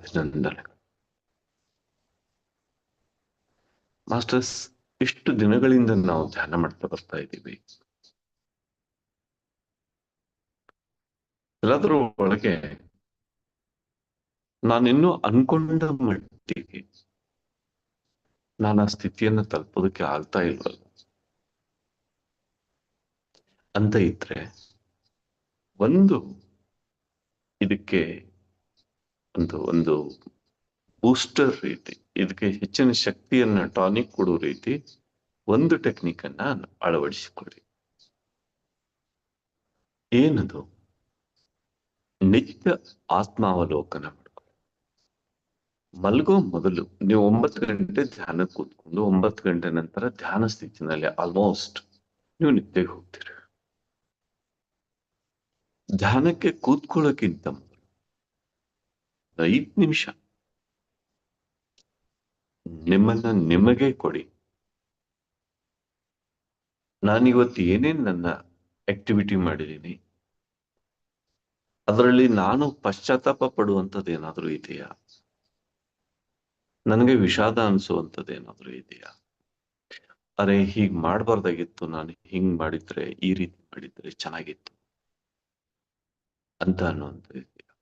ಅಭಿನಂದನೆ. ಮಾಸ್ಟರ್ಸ್, ಇಷ್ಟು ದಿನಗಳಿಂದ ನಾವು ಧ್ಯಾನ ಮಾಡ್ತಾ ಬರ್ತಾ ಇದ್ದೀವಿ. ಎಲ್ಲಾದ್ರೂ ಒಳಗೆ ನಾನಿನ್ನೂ ಅನ್ಕೊಂಡ ಮಟ್ಟಿಗೆ ನಾನು ಆ ಸ್ಥಿತಿಯನ್ನ ತಲುಪೋದಕ್ಕೆ ಆಗ್ತಾ ಇಲ್ವಲ್ಲ ಅಂತ ಇದ್ರೆ, ಒಂದು ಇದಕ್ಕೆ ಒಂದು ಒಂದು ಬೂಸ್ಟರ್ ರೀತಿ, ಇದಕ್ಕೆ ಹೆಚ್ಚಿನ ಶಕ್ತಿಯನ್ನ ಟಾನಿಕ್ ಕೊಡೋ ರೀತಿ ಒಂದು ಟೆಕ್ನಿಕ್ ಅನ್ನ ಅಳವಡಿಸಿಕೊಳ್ಳಿ. ಏನದು? ನಿತ್ಯ ಆತ್ಮಾವಲೋಕನ ಮಾಡ್ಕೊಳ್ಳಿ. ಮಲ್ಗೋ ಮೊದಲು ನೀವು 9 ಗಂಟೆ ಧ್ಯಾನ ಕೂತ್ಕೊಂಡು 9 ಗಂಟೆ ನಂತರ ಧ್ಯಾನ ಸ್ಥಿತಿನಲ್ಲಿ ಆಲ್ಮೋಸ್ಟ್ ನೀವು ನಿದ್ದೆಗೆ ಹೋಗ್ತೀರಿ. ಧ್ಯಾನಕ್ಕೆ ಕೂತ್ಕೊಳ್ಳೋಕ್ಕಿಂತ 5 ನಿಮಿಷ ನಿಮ್ಮನ್ನ ನಿಮಗೆ ಕೊಡಿ. ನಾನಿವತ್ತು ಏನೇನ್ ನನ್ನ ಆಕ್ಟಿವಿಟಿ ಮಾಡಿದ್ದೀನಿ, ಅದರಲ್ಲಿ ನಾನು ಪಶ್ಚಾತ್ತಾಪ ಪಡುವಂಥದ್ದು ಏನಾದ್ರೂ ಇದೆಯಾ? ನನಗೆ ವಿಷಾದ ಅನ್ಸುವಂಥದ್ದು ಏನಾದ್ರೂ ಇದೆಯಾ? ಅರೆ, ಹೀಗ್ ಮಾಡ್ಬಾರ್ದಾಗಿತ್ತು, ನಾನು ಹಿಂಗ್ ಮಾಡಿದ್ರೆ, ಈ ರೀತಿ ಮಾಡಿದ್ರೆ ಚೆನ್ನಾಗಿತ್ತು ಅಂತ ಅನ್ನುವಂಥದ್ದು ಇದೆಯಾ?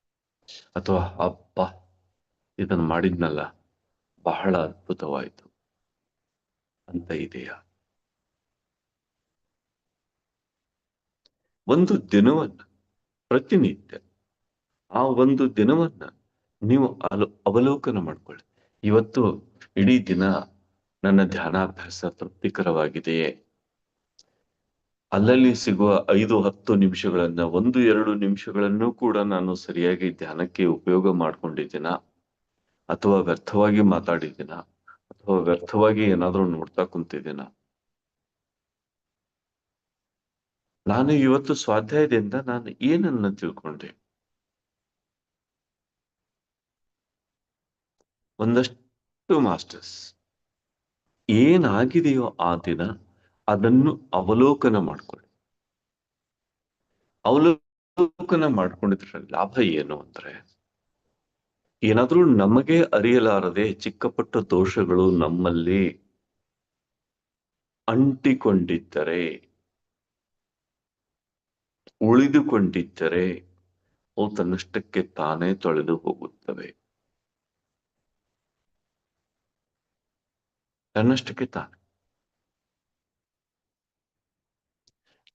ಅಥವಾ ಅಪ್ಪ, ಇದನ್ನ ಮಾಡಿದ್ನಲ್ಲ, ಬಹಳ ಅದ್ಭುತವಾಯ್ತು ಅಂತ ಇದೆಯಾ? ಒಂದು ದಿನವನ್ನ, ಪ್ರತಿನಿತ್ಯ ಆ ಒಂದು ದಿನವನ್ನ ನೀವು ಅವಲೋಕನ ಮಾಡ್ಕೊಳ್ಳಿ. ಇವತ್ತು ಇಡೀ ದಿನ ನನ್ನ ಧ್ಯಾನಾಭ್ಯಾಸ ತೃಪ್ತಿಕರವಾಗಿದೆಯೇ? ಅಲ್ಲಲ್ಲಿ ಸಿಗುವ 5-10 ನಿಮಿಷಗಳನ್ನ, 1-2 ನಿಮಿಷಗಳನ್ನು ಕೂಡ ನಾನು ಸರಿಯಾಗಿ ಧ್ಯಾನಕ್ಕೆ ಉಪಯೋಗ ಮಾಡ್ಕೊಂಡಿದ್ದೀನ, ಅಥವಾ ವ್ಯರ್ಥವಾಗಿ ಮಾತಾಡಿದ್ದೀನ, ಅಥವಾ ವ್ಯರ್ಥವಾಗಿ ಏನಾದ್ರೂ ನೋಡ್ತಾ ಕುಂತಿದ್ದೀನ? ನಾನು ಇವತ್ತು ಸ್ವಾಧ್ಯಾಯದಿಂದ ನಾನು ಏನನ್ನ ತಿಳ್ಕೊಂಡೆ? ಒಂದಷ್ಟು ಮಾಸ್ಟರ್ಸ್ ಏನಾಗಿದೆಯೋ ಆ ದಿನ ಅದನ್ನು ಅವಲೋಕನ ಮಾಡ್ಕೊಳ್ಳಿ. ಅವಲೋಕನ ಮಾಡ್ಕೊಂಡಿದ್ರೆ ಲಾಭ ಏನು ಅಂದ್ರೆ, ಏನಾದ್ರೂ ನಮಗೆ ಅರಿಯಲಾರದೆ ಚಿಕ್ಕ ಪುಟ್ಟ ದೋಷಗಳು ನಮ್ಮಲ್ಲಿ ಅಂಟಿಕೊಂಡಿದ್ದರೆ, ಉಳಿದುಕೊಂಡಿದ್ದರೆ, ಅವು ತನ್ನಷ್ಟಕ್ಕೆ ತಾನೇ ತೊಳೆದು ಹೋಗುತ್ತವೆ. ತನ್ನಷ್ಟಕ್ಕೆ ತಾನೇ.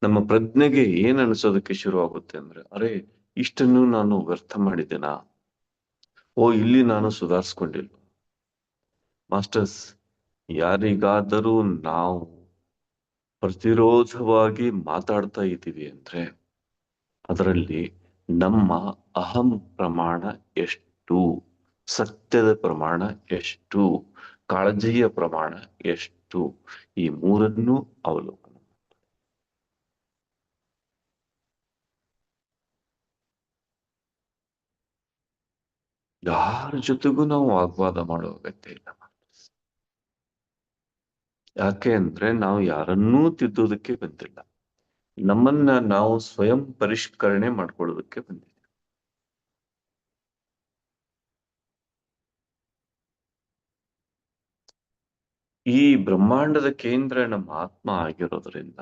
ನಮ್ಮ ಪ್ರಜ್ಞೆಗೆ ಏನ್ ಅನ್ಸೋದಕ್ಕೆ ಶುರು ಆಗುತ್ತೆ ಅಂದ್ರೆ, ಅರೆ, ಇಷ್ಟನ್ನು ನಾನು ವ್ಯರ್ಥ ಮಾಡಿದ್ದೇನಾ? ಇಲ್ಲಿ ನಾನು ಸುಧಾರಿಸ್ಕೊಂಡಿಲ್ಲ. ಮಾಸ್ಟರ್ಸ್, ಯಾರಿಗಾದರೂ ನಾವು ಪ್ರತಿರೋಧವಾಗಿ ಮಾತಾಡ್ತಾ ಇದ್ದೀವಿ ಅಂದ್ರೆ ಅದರಲ್ಲಿ ನಮ್ಮ ಅಹಂ ಪ್ರಮಾಣ ಎಷ್ಟು, ಸತ್ಯದ ಪ್ರಮಾಣ ಎಷ್ಟು, ಕಾಳಜಿಯ ಪ್ರಮಾಣ ಎಷ್ಟು, ಈ ಮೂರನ್ನೂ ಅವಲೋಕನ. ಯಾರ ಜೊತೆಗೂ ನಾವು ವಾಗ್ವಾದ ಮಾಡೋ ಅಗತ್ಯ ಇಲ್ಲ. ಯಾಕೆ ಅಂದ್ರೆ ನಾವು ಯಾರನ್ನೂ ತಿದ್ದೋದಕ್ಕೆ ಬಂದಿಲ್ಲ, ನಮ್ಮನ್ನ ನಾವು ಸ್ವಯಂ ಪರಿಷ್ಕರಣೆ ಮಾಡ್ಕೊಳ್ಳೋದಕ್ಕೆ ಬಂದಿದ್ದೀವಿ. ಈ ಬ್ರಹ್ಮಾಂಡದ ಕೇಂದ್ರ ನಮ್ಮ ಆತ್ಮ ಆಗಿರೋದ್ರಿಂದ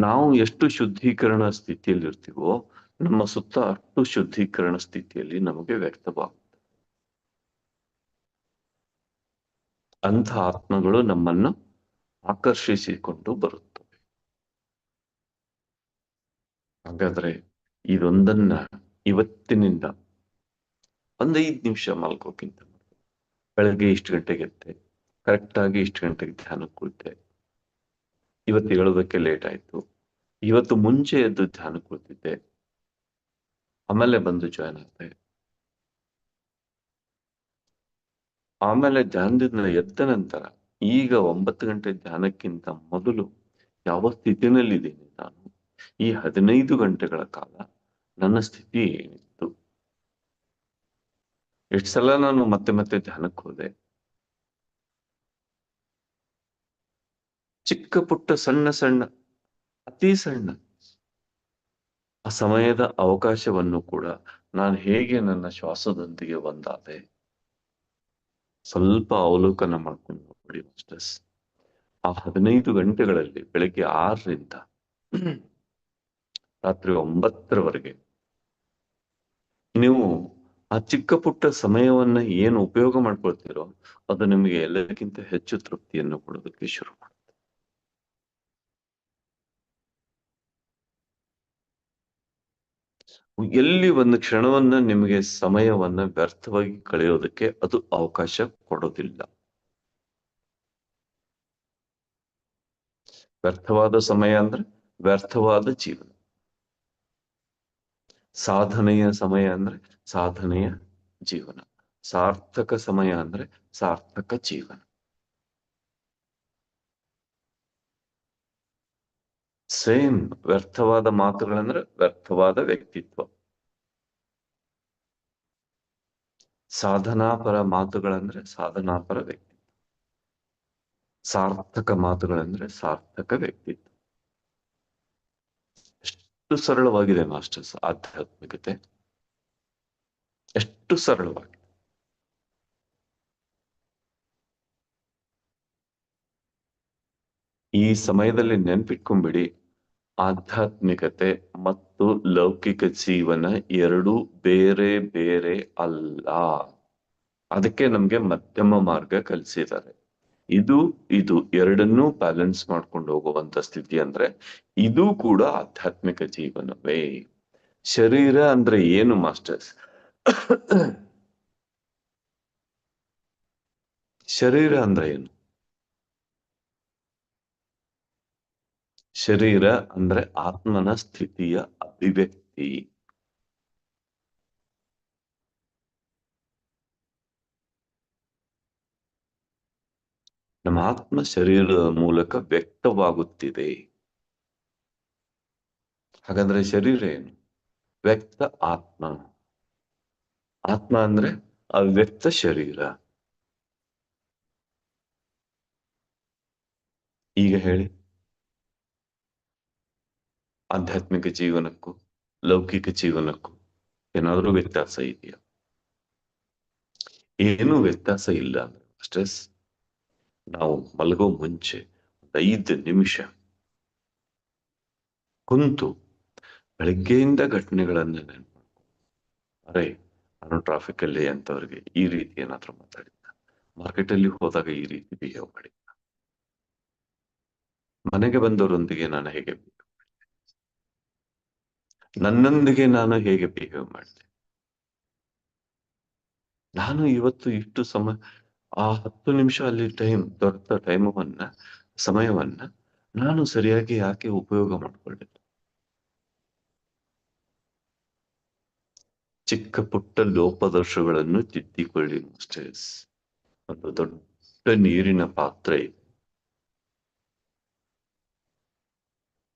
ನಾವು ಎಷ್ಟು ಶುದ್ಧೀಕರಣ ಸ್ಥಿತಿಯಲ್ಲಿ ಇರ್ತೀವೋ ನಮ್ಮ ಸುತ್ತ ಅಷ್ಟು ಶುದ್ಧೀಕರಣ ಸ್ಥಿತಿಯಲ್ಲಿ ನಮಗೆ ವ್ಯಕ್ತವಾಗುತ್ತೆ. ಅಂಥ ಆತ್ಮಗಳು ನಮ್ಮನ್ನು ಆಕರ್ಷಿಸಿಕೊಂಡು ಬರುತ್ತವೆ. ಹಾಗಾದ್ರೆ ಇದೊಂದನ್ನ ಇವತ್ತಿನಿಂದ 5 ನಿಮಿಷ ಮಲ್ಕೋಕ್ಕಿಂತ ಬೆಳಗ್ಗೆ ಇಷ್ಟು ಗಂಟೆಗೆ ಎದ್ದೆ, ಕರೆಕ್ಟ್ ಆಗಿ ಇಷ್ಟು ಗಂಟೆಗೆ ಧ್ಯಾನಕ್ಕೆ ಕುಳಿತೆ. ಇವತ್ತು ಹೇಳೋದಕ್ಕೆ ಲೇಟ್ ಆಯ್ತು, ಇವತ್ತು ಮುಂಚೆ ಎದ್ದು ಧ್ಯಾನಕ್ಕೆ ಕುಳಿತಿದ್ದೆ, ಆಮೇಲೆ ಬಂದು ಜಾಯ್ನ್ ಆದೆ. ಆಮೇಲೆ ಧ್ಯಾನದಿಂದ ಎದ್ದ ನಂತರ ಈಗ 9 ಗಂಟೆ ಧ್ಯಾನಕ್ಕಿಂತ ಮೊದಲು ಯಾವ ಸ್ಥಿತಿನಲ್ಲಿದ್ದೀನಿ ನಾನು, ಈ 15 ಗಂಟೆಗಳ ಕಾಲ ನನ್ನ ಸ್ಥಿತಿ ಏನಿತ್ತು, ಎಷ್ಟು ಸಲ ನಾನು ಮತ್ತೆ ಮತ್ತೆ ಧ್ಯಾನಕ್ಕೆ ಹೋದೆ, ಚಿಕ್ಕ ಪುಟ್ಟ ಸಣ್ಣ ಸಣ್ಣ, ಅತಿ ಸಣ್ಣ ಆ ಸಮಯದ ಅವಕಾಶವನ್ನು ಕೂಡ ನಾನು ಹೇಗೆ ನನ್ನ ಶ್ವಾಸದೊಂದಿಗೆ ಒಂದಾದೆ? ಸ್ವಲ್ಪ ಅವಲೋಕನ ಮಾಡ್ಕೊಂಡು ನೋಡಿ ಮಾಸ್ಟರ್ಸ್. ಆ 15 ಗಂಟೆಗಳಲ್ಲಿ ಬೆಳಗ್ಗೆ 6ರಿಂದ ರಾತ್ರಿ 9ರವರೆಗೆ ನೀವು ಆ ಚಿಕ್ಕ ಪುಟ್ಟ ಸಮಯವನ್ನ ಏನು ಉಪಯೋಗ ಮಾಡ್ಕೊಳ್ತೀರೋ ಅದು ನಿಮಗೆ ಎಲ್ಲಕ್ಕಿಂತ ಹೆಚ್ಚು ತೃಪ್ತಿಯನ್ನು ಕೊಡೋದಕ್ಕೆ ಶುರು ಮಾಡುತ್ತೆ. ಎಲ್ಲಿ ಒಂದು ಕ್ಷಣವನ್ನ ನಿಮಗೆ ಸಮಯವನ್ನ ವ್ಯರ್ಥವಾಗಿ ಕಳೆಯೋದಕ್ಕೆ ಅದು ಅವಕಾಶ ಕೊಡೋದಿಲ್ಲ. ವ್ಯರ್ಥವಾದ ಸಮಯ ಅಂದ್ರೆ ವ್ಯರ್ಥವಾದ ಜೀವನ. ಸಾಧನೆಯ ಸಮಯ ಅಂದ್ರೆ ಸಾಧನೆಯ ಜೀವನ. ಸಾರ್ಥಕ ಸಮಯ ಅಂದ್ರೆ ಸಾರ್ಥಕ ಜೀವನ. ಸೇಮ್. ವ್ಯರ್ಥವಾದ ಮಾತುಗಳಂದ್ರೆ ವ್ಯರ್ಥವಾದ ವ್ಯಕ್ತಿತ್ವ. ಸಾಧನಾಪರ ಮಾತುಗಳಂದ್ರೆ ಸಾಧನಾಪರ ವ್ಯಕ್ತಿತ್ವ. ಸಾರ್ಥಕ ಮಾತುಗಳಂದ್ರೆ ಸಾರ್ಥಕ ವ್ಯಕ್ತಿತ್ವ. ಎಷ್ಟು ಸರಳವಾಗಿದೆ ಮಾಸ್ಟರ್ಸ್ ಆಧ್ಯಾತ್ಮಿಕತೆ, ಎಷ್ಟು ಸರಳವಾಗಿದೆ. ಈ ಸಮಯದಲ್ಲಿ ನೆನ್ಪಿಟ್ಕೊಂಡ್ಬಿಡಿ, ಆಧ್ಯಾತ್ಮಿಕತೆ ಮತ್ತು ಲೌಕಿಕ ಜೀವನ ಎರಡೂ ಬೇರೆ ಬೇರೆ ಅಲ್ಲ. ಅದಕ್ಕೆ ನಮ್ಗೆ ಮಧ್ಯಮ ಮಾರ್ಗ ಕಲಿಸಿದ್ದಾರೆ. ಇದು ಎರಡನ್ನೂ ಬ್ಯಾಲೆನ್ಸ್ ಮಾಡ್ಕೊಂಡು ಹೋಗುವಂತ ಸ್ಥಿತಿ ಅಂದ್ರೆ ಇದು ಕೂಡ ಆಧ್ಯಾತ್ಮಿಕ ಜೀವನವೇ. ಶರೀರ ಅಂದ್ರೆ ಏನು ಮಾಸ್ಟರ್ಸ್? ಶರೀರ ಅಂದ್ರೆ ಏನು? ಶರೀರ ಅಂದ್ರೆ ಆತ್ಮನ ಸ್ಥಿತಿಯ ಅಭಿವ್ಯಕ್ತಿ. ನಮ್ಮ ಆತ್ಮ ಶರೀರದ ಮೂಲಕ ವ್ಯಕ್ತವಾಗುತ್ತಿದೆ. ಹಾಗಾದ್ರೆ ಶರೀರ ಏನು? ವ್ಯಕ್ತ ಆತ್ಮ. ಆತ್ಮ ಅಂದ್ರೆ ಅವ್ಯಕ್ತ ಶರೀರ. ಈಗ ಹೇಳಿ, ಆಧ್ಯಾತ್ಮಿಕ ಜೀವನಕ್ಕೂ ಲೌಕಿಕ ಜೀವನಕ್ಕೂ ಏನಾದ್ರೂ ವ್ಯತ್ಯಾಸ ಇದೆಯಾ? ಏನೂ ವ್ಯತ್ಯಾಸ ಇಲ್ಲ. ಸ್ಟ್ರೆಸ್. ನಾವು ಮಲಗೋ ಮುಂಚೆ 5 ನಿಮಿಷ ಕುಂತು ಬೆಳಗ್ಗೆಯಿಂದ ಘಟನೆಗಳನ್ನ ನೆನಪು, ಅರೆ ನಾನು ಟ್ರಾಫಿಕ್ ಅಲ್ಲಿ ಅಂತವ್ರಿಗೆ ಈ ರೀತಿ ಏನಾದ್ರೂ ಮಾತಾಡಿದ್ದ, ಮಾರ್ಕೆಟ್ ಅಲ್ಲಿ ಹೋದಾಗ ಈ ರೀತಿ ಬಿಹೇವ್ ಮಾಡಿದ್ದ, ಮನೆಗೆ ಬಂದವರೊಂದಿಗೆ ನಾನು ಹೇಗೆ ನನ್ನೊಂದಿಗೆ ನಾನು ಹೇಗೆ ಬಿಹೇವ್ ಮಾಡಿದೆ, ನಾನು ಇವತ್ತು ಇಷ್ಟು ಆ 10 ನಿಮಿಷ ಅಲ್ಲಿ ದೊರೆತ ಸಮಯವನ್ನ ನಾನು ಸರಿಯಾಗಿ ಯಾಕೆ ಉಪಯೋಗ ಮಾಡ್ಕೊಳ್ಳಿಲ್ಲ? ಚಿಕ್ಕ ಪುಟ್ಟ ಲೋಪದೋಷಗಳನ್ನು ತಿದ್ದಿಕೊಳ್ಳಿ ಮಾಸ್ಟರ್ಸ್. ಒಂದು ದೊಡ್ಡ ನೀರಿನ ಪಾತ್ರೆ ಇದೆ.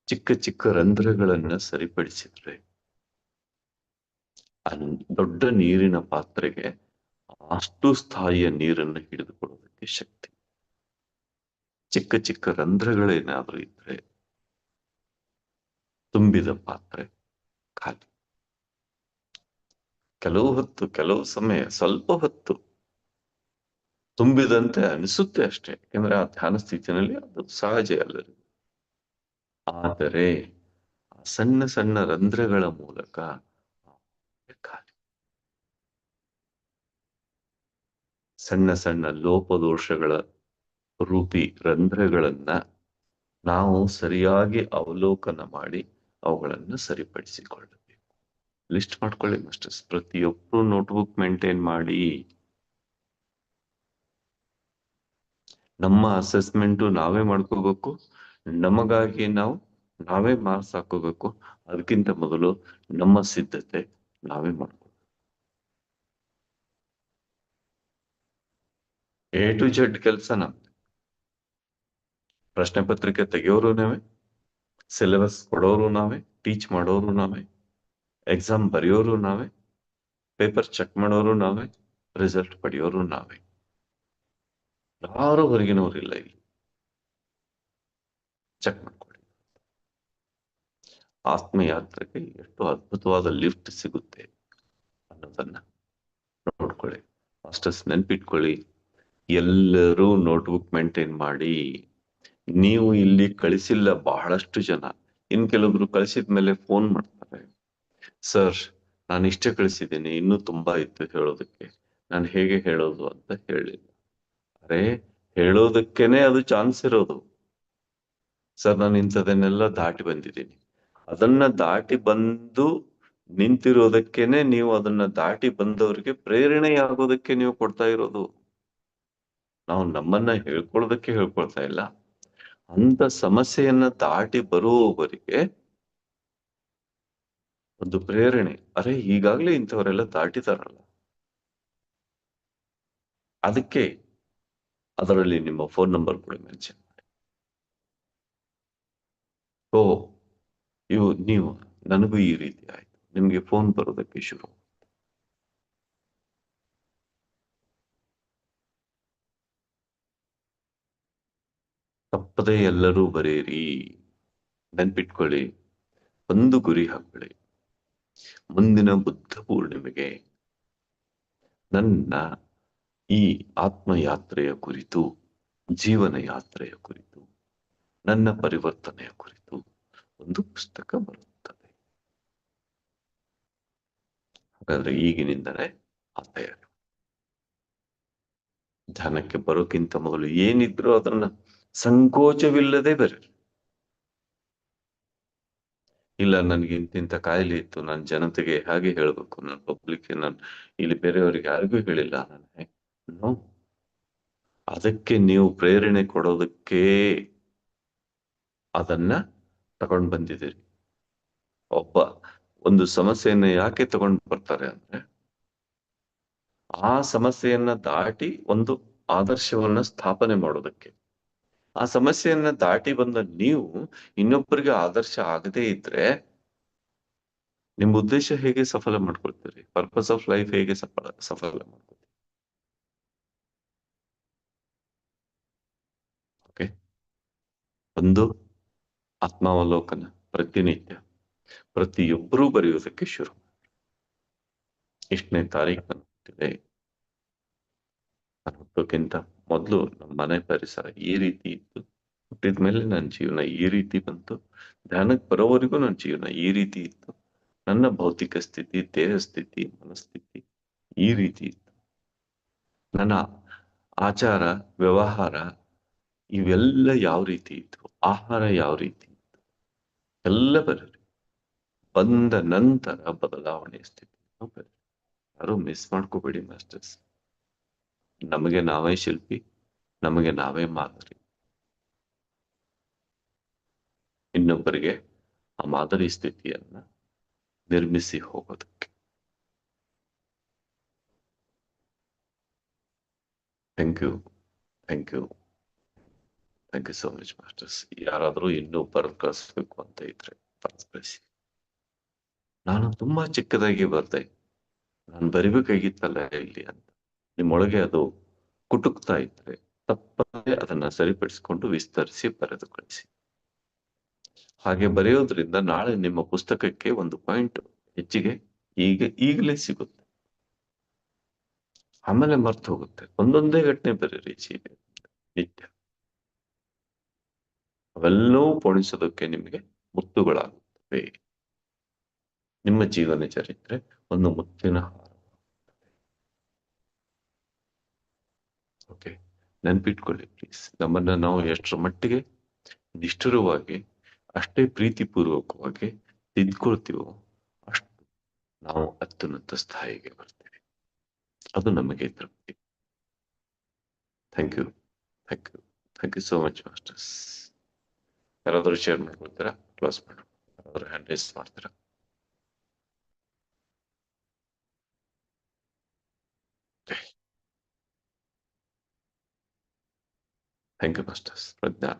ಚಿಕ್ಕ ಚಿಕ್ಕ ರಂಧ್ರಗಳನ್ನ ಸರಿಪಡಿಸಿದ್ರೆ ಆ ದೊಡ್ಡ ನೀರಿನ ಪಾತ್ರೆಗೆ ಅಷ್ಟು ಸ್ಥಾಯಿಯ ನೀರನ್ನು ಹಿಡಿದುಕೊಳ್ಳೋದಕ್ಕೆ ಶಕ್ತಿ. ಚಿಕ್ಕ ಚಿಕ್ಕ ರಂಧ್ರಗಳೇನಾದ್ರೂ ಇದ್ರೆ ತುಂಬಿದ ಪಾತ್ರೆ ಖಾಲಿ. ಕೆಲವು ಸಮಯ ಸ್ವಲ್ಪ ಹೊತ್ತು ತುಂಬಿದಂತೆ ಅನಿಸುತ್ತೆ ಅಷ್ಟೇ, ಯಾಕಂದ್ರೆ ಆ ಧ್ಯಾನ ಸ್ಥಿತಿನಲ್ಲಿ ಅದು ಸಹಜ ಅಲ್ಲರಿ. ಆದರೆ ಸಣ್ಣ ಸಣ್ಣ ರಂಧ್ರಗಳ ಮೂಲಕ ಖಾಲಿ. ಸಣ್ಣ ಸಣ್ಣ ಲೋಪದೋಷಗಳ ರೂಪಿ ರಂಧ್ರಗಳನ್ನ ನಾವು ಸರಿಯಾಗಿ ಅವಲೋಕನ ಮಾಡಿ ಅವುಗಳನ್ನು ಸರಿಪಡಿಸಿಕೊಳ್ಳಬೇಕು. ಲಿಸ್ಟ್ ಮಾಡ್ಕೊಳ್ಳಿ ಮಾಸ್ಟರ್ಸ್. ಪ್ರತಿಯೊಬ್ಬರು ನೋಟ್ಬುಕ್ ಮೇಂಟೈನ್ ಮಾಡಿ. ನಮ್ಮ ಅಸೆಸ್ಮೆಂಟು ನಾವೇ ಮಾಡ್ಕೋಬೇಕು. ನಮಗಾಗಿ ನಾವೇ ಮಾರ್ಕ್ಸ್ ಹಾಕೋಬೇಕು. ಅದಕ್ಕಿಂತ ಮೊದಲು ನಮ್ಮ ಸಿದ್ಧತೆ ನಾವೇ ಮಾಡ್ಕೋಬೇಕು. A to Z ಕೆಲಸ ನಮ್ದು. ಪ್ರಶ್ನೆ ಪತ್ರಿಕೆ ತೆಗೆಯೋರು ನಾವೇ, ಸಿಲೆಬಸ್ ಕೊಡೋರು ನಾವೇ, ಟೀಚ್ ಮಾಡೋರು ನಾವೇ, ಎಕ್ಸಾಮ್ ಬರೆಯೋರು ನಾವೇ, ಪೇಪರ್ ಚೆಕ್ ಮಾಡೋರು ನಾವೇ, ರಿಸಲ್ಟ್ ಪಡೆಯೋರು ನಾವೇ. ಯಾರು ಹೊರಗಿನವರಿಲ್ಲ ಇಲ್ಲಿ. ಚೆಕ್ ಮಾಡ್ಕೊಳ್ಳಿ. ಆತ್ಮಯಾತ್ರೆಗೆ ಎಷ್ಟು ಅದ್ಭುತವಾದ ಲಿಫ್ಟ್ ಸಿಗುತ್ತೆ. ಅನ್ನೋದನ್ನ ನೋಡ್ಕೊಳ್ಳಿ. ಮಾಸ್ಟರ್ಸ್ ನೆನ್ಪಿಟ್ಕೊಳ್ಳಿ, ಎಲ್ಲರೂ ನೋಟ್ಬುಕ್ ಮೇಂಟೈನ್ ಮಾಡಿ. ನೀವು ಇಲ್ಲಿ ಕಳಿಸಿಲ್ಲ ಬಹಳಷ್ಟು ಜನ, ಇನ್ ಕೆಲವೊಬ್ರು ಕಳಿಸಿದ್ಮೇಲೆ ಫೋನ್ ಮಾಡ್ತಾರೆ, ಸರ್ ನಾನು ಇಷ್ಟೇ ಕಳಿಸಿದ್ದೀನಿ, ಇನ್ನೂ ತುಂಬಾ ಇತ್ತು ಹೇಳೋದಕ್ಕೆ, ನಾನು ಹೇಗೆ ಹೇಳೋದು ಅಂತ ಹೇಳಿಲ್ಲ. ಅರೆ, ಹೇಳೋದಕ್ಕೇನೆ ಅದು ಚಾನ್ಸ್ ಇರೋದು. ಸರ್ ನಾನು ಇಂಥದನ್ನೆಲ್ಲ ದಾಟಿ ಬಂದಿದ್ದೀನಿ, ಅದನ್ನ ದಾಟಿ ಬಂದು ನಿಂತಿರೋದಕ್ಕೇನೆ ನೀವು ಅದನ್ನ ದಾಟಿ ಬಂದವರಿಗೆ ಪ್ರೇರಣೆಯಾಗೋದಕ್ಕೆ ನೀವು ಕೊಡ್ತಾ ಇರೋದು. ನಾವು ನಮ್ಮನ್ನ ಹೇಳ್ಕೊಳ್ಳೋದಕ್ಕೆ ಹೇಳ್ಕೊಳ್ತಾ ಇಲ್ಲ, ಅಂತ ಸಮಸ್ಯೆಯನ್ನ ದಾಟಿ ಬರುವವರಿಗೆ ಒಂದು ಪ್ರೇರಣೆ. ಅರೆ, ಈಗಾಗ್ಲೇ ಇಂಥವರೆಲ್ಲ ದಾಟಿದಾರಲ್ಲ, ಅದಕ್ಕೆ ಅದರಲ್ಲಿ ನಿಮ್ಮ ಫೋನ್ ನಂಬರ್ ಕೂಡ ಮೆನ್ಷನ್ ಮಾಡಿ. ಓ, ನೀವು ನನಗೂ ಈ ರೀತಿ ಆಯ್ತು, ನಿಮ್ಗೆ ಫೋನ್ ಬರೋದಕ್ಕೆ ಶುರು. ತಪ್ಪದೇ ಎಲ್ಲರೂ ಬರೆಯಿರಿ. ನೆನ್ಪಿಟ್ಕೊಳ್ಳಿ, ಒಂದು ಗುರಿ ಹಾಕೊಳ್ಳಿ. ಮುಂದಿನ ಬುದ್ಧ ಪೂರ್ಣಿಮೆಗೆ ನನ್ನ ಈ ಆತ್ಮಯಾತ್ರೆಯ ಕುರಿತು, ಜೀವನ ಯಾತ್ರೆಯ ಕುರಿತು, ನನ್ನ ಪರಿವರ್ತನೆಯ ಕುರಿತು ಒಂದು ಪುಸ್ತಕ ಬರುತ್ತದೆ. ಹಾಗಾದ್ರೆ ಈಗಿನಿಂದಲೇ ಆ ತಯಾರಿ. ಧ್ಯಾನಕ್ಕೆ ಬರೋಕ್ಕಿಂತ ಮೊದಲು ಏನಿದ್ರು ಅದನ್ನ ಸಂಕೋಚವಿಲ್ಲದೆ ಬರೀರಿ. ಇಲ್ಲ, ನನ್ಗೆ ಇಂತಿಂತ ಕಾಯಿಲೆ ಇತ್ತು, ನಾನು ಜನತೆಗೆ ಹಾಗೆ ಹೇಳ್ಬೇಕು, ನಾನು ಪಬ್ಲಿಕ್, ನಾನು ಇಲ್ಲಿ ಬೇರೆಯವರಿಗೆ ಯಾರಿಗೂ ಹೇಳಿಲ್ಲ ನಾನು. ಅದಕ್ಕೆ ನೀವು ಪ್ರೇರಣೆ ಕೊಡೋದಕ್ಕೆ ಅದನ್ನ ತಗೊಂಡ್ ಬಂದಿದ್ದೀರಿ. ಒಬ್ಬ ಒಂದು ಸಮಸ್ಯೆಯನ್ನ ಯಾಕೆ ತಗೊಂಡ್ ಬರ್ತಾರೆ ಅಂದ್ರೆ, ಆ ಸಮಸ್ಯೆಯನ್ನ ದಾಟಿ ಒಂದು ಆದರ್ಶವನ್ನ ಸ್ಥಾಪನೆ ಮಾಡೋದಕ್ಕೆ. ಆ ಸಮಸ್ಯೆಯನ್ನ ದಾಟಿ ಬಂದ ನೀವು ಇನ್ನೊಬ್ಬರಿಗೆ ಆದರ್ಶ ಆಗದೇ ಇದ್ರೆ ನಿಮ್ ಉದ್ದೇಶ ಹೇಗೆ ಸಫಲ ಮಾಡ್ಕೊಳ್ತೀರಿ? ಪರ್ಪಸ್ ಆಫ್ ಲೈಫ್ ಹೇಗೆ ಸಫಲ ಮಾಡ್ಕೊಳ್ತೀರಿ? ಓಕೆ, ಒಂದು ಆತ್ಮಾವಲೋಕನ ಪ್ರತಿನಿತ್ಯ ಪ್ರತಿಯೊಬ್ಬರೂ ಬರೆಯುವುದಕ್ಕೆ ಶುರು. ಎಷ್ಟನೇ ತಾರೀಕು ನಾನು ಹುಟ್ಟಿದೆ, ನಾನು ಹುಟ್ಟೋಕ್ಕಿಂತ ಮೊದಲು ನಮ್ಮ ಮನೆ ಪರಿಸರ ಈ ರೀತಿ ಇತ್ತು, ಹುಟ್ಟಿದ್ಮೇಲೆ ನನ್ನ ಜೀವನ ಈ ರೀತಿ ಬಂತು, ಧ್ಯಾನಕ್ಕೆ ಬರೋವರೆಗೂ ನನ್ನ ಜೀವನ ಈ ರೀತಿ ಇತ್ತು, ನನ್ನ ಭೌತಿಕ ಸ್ಥಿತಿ, ದೇಹ ಸ್ಥಿತಿ, ಮನಸ್ಥಿತಿ ಈ ರೀತಿ ಇತ್ತು, ನನ್ನ ಆಚಾರ ವ್ಯವಹಾರ ಇವೆಲ್ಲ ಯಾವ ರೀತಿ ಇತ್ತು, ಆಹಾರ ಯಾವ ರೀತಿ ಇತ್ತು, ಎಲ್ಲ ಬರೀರಿ. ಬಂದ ನಂತರ ಬದಲಾವಣೆ ಸ್ಥಿತಿ ಬರೀರಿ. ಯಾರು ಮಿಸ್ ಮಾಡ್ಕೋಬೇಡಿ ಮಾಸ್ಟರ್ಸ್. ನಮಗೆ ನಾವೇ ಶಿಲ್ಪಿ, ನಮಗೆ ನಾವೇ ಮಾದರಿ, ಇನ್ನೊಬ್ಬರಿಗೆ ಆ ಮಾದರಿ ಸ್ಥಿತಿಯನ್ನ ನಿರ್ಮಿಸಿ ಹೋಗೋದಕ್ಕೆ. Thank you, thank you, thank you so much masters. ಯಾರಾದ್ರೂ ಇನ್ನೂ ಬರೆದು ಕಳಿಸ್ಬೇಕು ಅಂತ ಇದ್ರೆ ಬರೆದು ಕಳಿಸಿ. ನಾನು ತುಂಬಾ ಚಿಕ್ಕದಾಗಿ ಬರ್ದೆ, ನಾನು ಬರಿಬೇಕಾಗಿತ್ತಲ್ಲ ಇಲ್ಲಿ ಅಂತ ನಿಮ್ಮೊಳಗೆ ಅದು ಕುಟುಕ್ತಾ ಇದ್ರೆ ತಪ್ಪದೆ ಅದನ್ನ ಸರಿಪಡಿಸಿಕೊಂಡು ವಿಸ್ತರಿಸಿ ಬರೆದು ಕಳಿಸಿ. ಹಾಗೆ ಬರೆಯೋದ್ರಿಂದ ನಾಳೆ ನಿಮ್ಮ ಪುಸ್ತಕಕ್ಕೆ ಒಂದು ಪಾಯಿಂಟ್ ಹೆಚ್ಚಿಗೆ ಈಗಲೇ ಸಿಗುತ್ತೆ, ಆಮೇಲೆ ಮರ್ತು ಹೋಗುತ್ತೆ. ಒಂದೊಂದೇ ಘಟನೆ ಬರೀರಿ ನಿತ್ಯ, ಅವೆಲ್ಲವೂ ಪೋಣಿಸೋದಕ್ಕೆ ನಿಮಗೆ ಮುತ್ತುಗಳಾಗುತ್ತವೆ. ನಿಮ್ಮ ಜೀವನ ಚರಿತ್ರೆ ಒಂದು ಮುತ್ತಿನ ಹಾರ. ಓಕೆ, ನೆನ್ಪಿಟ್ಕೊಳ್ಳಿ ಪ್ಲೀಸ್. ನಮ್ಮನ್ನ ನಾವು ಎಷ್ಟರ ಮಟ್ಟಿಗೆ ನಿಷ್ಠುರವಾಗಿ, ಅಷ್ಟೇ ಪ್ರೀತಿಪೂರ್ವಕವಾಗಿ ತಿದ್ಕೊಳ್ತೀವೋ ಅಷ್ಟು ನಾವು ಅತ್ಯುನ್ನತ ಸ್ಥಾಯಿಗೆ ಬರ್ತೀವಿ. ಅದು ನಮಗೆ ತೃಪ್ತಿ. Thank you, thank you, thank you so much masters. ಯಾರಾದ್ರೂ ಶೇರ್ ಮಾಡ್ಕೊಳ್ತೀರಾ? ಕ್ಲೋಸ್ ಮಾಡು. ಯಾರಾದ್ರೂ ಹ್ಯಾಂಡ್ ರೈಸ್ ಮಾಡ್ತೀರಾ? Thank you masters. ಪ್ರಜ್ಞಾ.